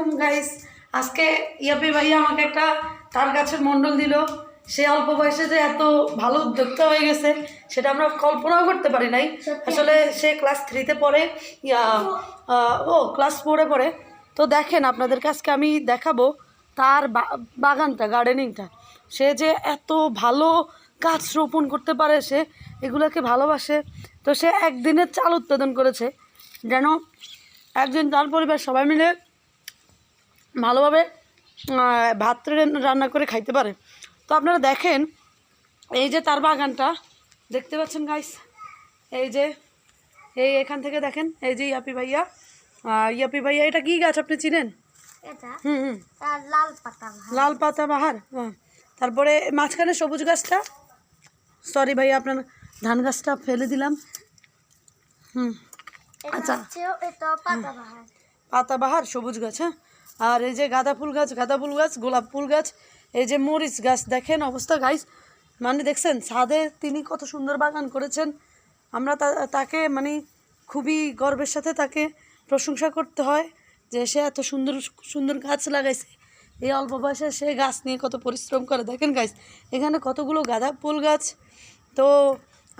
আলাইকুম গাইস। আজকে ইয়াপি ভাইয়া আমাকে একটা তার গাছের মণ্ডল দিল। সে অল্প বয়সে যে এত ভালো উদ্যোক্তা হয়ে গেছে সেটা আমরা কল্পনাও করতে পারি নাই। আসলে সে ক্লাস 3-তে পড়ে, ক্লাস 4-এ পড়ে। তো দেখেন আপনাদেরকে আজকে আমি দেখাবো তার বাগানটা, গার্ডেনিংটা। সে যে এত ভালো গাছ রোপণ করতে পারে, সে এগুলোকে ভালোবাসে। তো সে একদিনের চাল উৎপাদন করেছে যেন একদিন তার পরিবার সবাই মিলে ভালোভাবে ভাত রান্না করে খাইতে পারে। তো আপনারা দেখেন, এই যে তার বাগানটা দেখতে পাচ্ছেন গাইস, এই যে এখান থেকে দেখেন, এই যে ইয়াপি ভাইয়া এটা কি গাছ আপনি চিনেন? লাল পাতা বাহার। তারপরে মাঝখানে সবুজ গাছটা, সরি ভাইয়া আপনার ধান গাছটা ফেলে দিলাম। আচ্ছা, পাতাবাহার সবুজ গাছ। হ্যাঁ, আর এই যে গাঁদা ফুল গাছ, গোলাপ ফুল গাছ, এই যে মরিচ গাছ। দেখেন অবস্থা গাইস, মানে দেখছেন ছাদে তিনি কত সুন্দর বাগান করেছেন। আমরা তাকে মানে খুবই গর্বের সাথে তাকে প্রশংসা করতে হয় যে সে এত সুন্দর সুন্দর গাছ লাগাইছে। এই অল্প বয়সে সে গাছ নিয়ে কত পরিশ্রম করে। দেখেন গাইস, এখানে কতগুলো গাঁদা ফুল গাছ। তো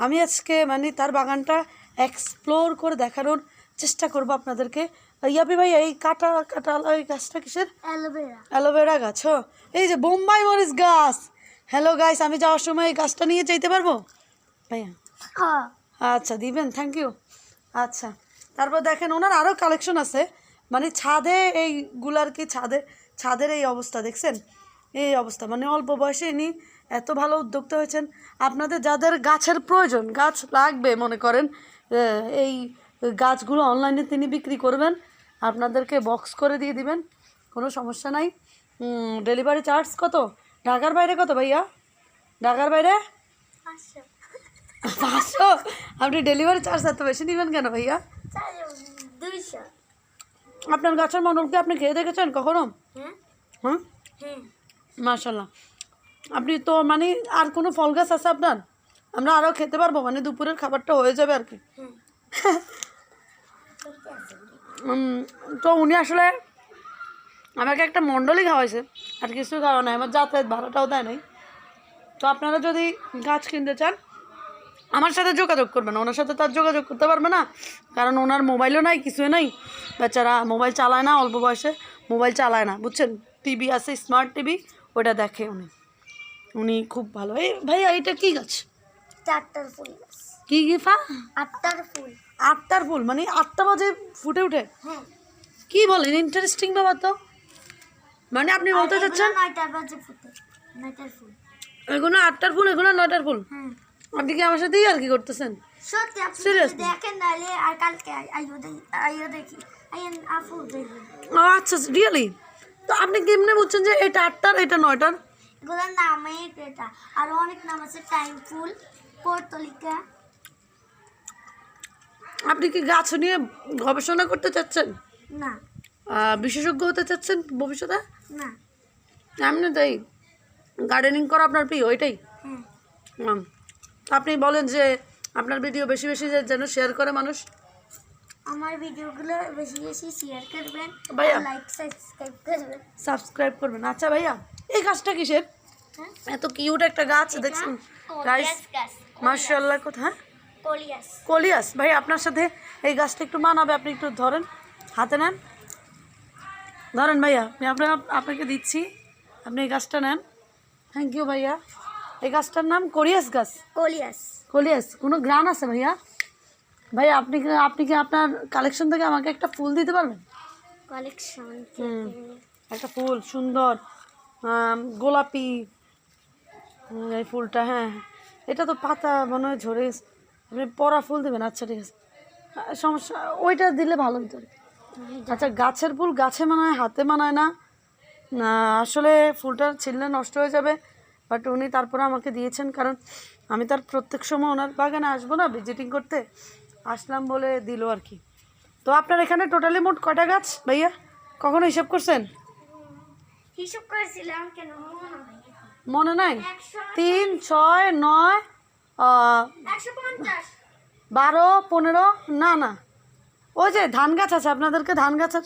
আমি আজকে মানে তার বাগানটা এক্সপ্লোর করে দেখানোর চেষ্টা করব আপনাদেরকে। ইয়াপি ভাই, এই কাটা এই গাছটা কিসের? অ্যালোভেরা গাছ। এই যে বোম্বাই মরিচ গাছ। হ্যালো গাইস, আমি যাওয়ার সময় এই গাছটা নিয়ে যেতে পারবো ভাইয়া? আচ্ছা দিবেন, থ্যাংক ইউ। আচ্ছা, তারপর দেখেন ওনার আরও কালেকশন আছে। মানে ছাদে এইগুলার কি ছাদের এই অবস্থা দেখছেন? এই অবস্থা, মানে অল্প বয়সে ইনি এত ভালো উদ্যোক্তা হয়েছেন। আপনাদের যাদের গাছের প্রয়োজন, গাছ লাগবে মনে করেন, এই গাছগুলো অনলাইনে তিনি বিক্রি করবেন, আপনাদেরকে বক্স করে দিয়ে দিবেন, কোনো সমস্যা নাই। ডেলিভারি চার্জ কত? ঢাকার বাইরে কত ভাইয়া? ঢাকার বাইরে 500। আপনি ডেলিভারি চার্জ এত বেশি নেবেন কেন ভাইয়া? 200। আপনার গাছের মণ্ডলকে আপনি খেয়ে দেখেছেন কখনো? হ্যাঁ, মাশাল্লাহ। আপনি তো মানে আর কোনো ফল গাছ আছে আপনার? আমরা আরও খেতে পারবো, মানে দুপুরের খাবারটা হয়ে যাবে আর কি। তো উনি আসলে আমাকে একটা মণ্ডলই খাওয়াইছে, আর কিছু খাওয়া নাই, আমার যাতায়াত ভাড়াটাও দেয় নাই। তো আপনারা যদি গাছ কিনতে চান আমার সাথে যোগাযোগ করবেন। ওনার সাথে তার যোগাযোগ করতে পারবে না, কারণ ওনার মোবাইলও নাই, কিছুই নাই। বাচ্চারা মোবাইল চালায় না, অল্প বয়সে মোবাইল চালায় না, বুঝছেন? টিভি আছে, স্মার্ট টিভি, ওটা দেখে উনি খুব ভালো। এই ভাইয়া এটা কি গাছ? 4টার ফুল গাছ। কি গিফা? 8টার ফুল। 8টার ফুল, মানে 8টা বাজে ফুটে উঠে? হ্যাঁ। কি বলেন, ইন্টারেস্টিং ব্যাপার তো। মানে আপনি বলতে চাচ্ছেন 9টা বাজে ফুটে? 9টার ফুল। এগুলো 8টার ফুল, এগুলো 9টার ফুল। হ্যাঁ। আপনি কি আমার সাথেই আর কি করতেছেন? সত্যি আপনি দেখেন, নাহলে আর কালকে আইও দেখি ফুল দেখবেন। ও আচ্ছা, রিয়েলি? তো আপনি কেমনে বুঝছেন যে এটা 8টার এটা 9টার? এগুলোর নামই এটা, আর অনেক নাম আছে, টাইম ফুল, পর্তলিকা। আপনি কি গাছ নিয়ে গবেষণা করতে চাচ্ছেন? না। বিশেষজ্ঞ হতে চাচ্ছেন ভবিষ্যতে? না। এমনি তাই গার্ডেনিং করা আপনার প্রিয়, ওইটাই? হ্যাঁ। আপনি বলেন যে আপনার ভিডিও বেশি বেশি যেন শেয়ার করে মানুষ। আমার ভিডিওগুলো বেশি বেশি শেয়ার করবেন, ভাইয়া লাইক সাবস্ক্রাইব করবেন। আচ্ছা ভাইয়া, এই গাছটা কিসের? এত কিউট একটা গাছ দেখছেন গাইস, মাশাআল্লাহ। কোথায়? কলিয়াস। ভাই আপনার সাথে এই গাছটা একটু মানাবে, আপনি একটু ধরেন, হাতে নেন, ধরেন ভাইয়া, আমি আপনাকে দিচ্ছি, আপনি এই গাছটা নেন। থ্যাংক ইউ ভাইয়া। এই গাছটার নাম কলিয়াস গাছ। কলিয়াস। কোনো গ্রান আছে ভাইয়া? ভাইয়া আপনি কি আপনার কালেকশন থেকে আমাকে একটা ফুল দিতে পারবেন? একটা ফুল সুন্দর গোলাপি, এই ফুলটা। হ্যাঁ, এটা তো পাতা মনে হয় ঝরে গেছে, আপনি পরা ফুল দেবেন? আচ্ছা ঠিক আছে, সমস্যা, ওইটা দিলে ভালো হতো। আচ্ছা, গাছের ফুল গাছে মানায়, হাতে মানায় না। আসলে ফুলটা ছিললে নষ্ট হয়ে যাবে, বাট উনি তারপরে আমাকে দিয়েছেন, কারণ আমি তার প্রত্যেক সময় ওনার বাগানে আসবো না, ভিজিটিং করতে আসলাম বলে দিল আর কি। তো আপনার এখানে টোটালি মোট কয়টা গাছ ভাইয়া, কখনো হিসাব করছেন? হিসাব করেছিলাম, কেন মনে নাই? 3, 6, 9, 12, 15, না ওই যে ধান গাছ আছে, আপনাদেরকে ধান গাছের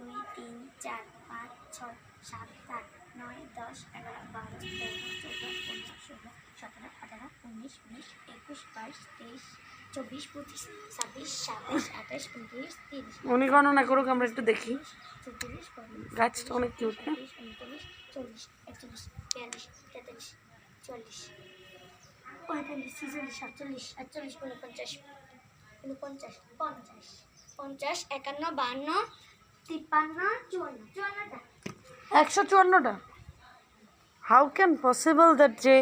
2 3 4 5 6 7 8 9 10 11 12 13 14 15 16 17 18 19 20 21 22 23 24 25 26 27 28 29 30 উনি গণনা করুক, আমরা একটু দেখি। 34 45 গাছটা অনেক কিউট, হ্যাঁ? 39 40 41 42 43 44 45 46 47 48 49 50 50 51 52 53 54 154টা। হাউ ক্যান পসিবল দ্যাট যে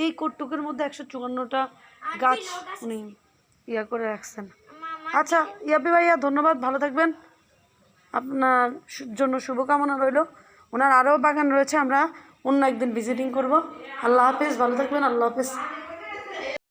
এই কোটটুকের মধ্যে 154টা গাছ উনি ইয়া করে রাখছেন। আচ্ছা ইয়াবি ভাইয়া, ধন্যবাদ, ভালো থাকবেন, আপনার জন্য শুভকামনা রইল। ওনার আরও বাগান রয়েছে, আমরা অন্য একদিন ভিজিটিং করব। আল্লাহ হাফেজ, ভালো থাকবেন, আল্লাহ হাফেজ।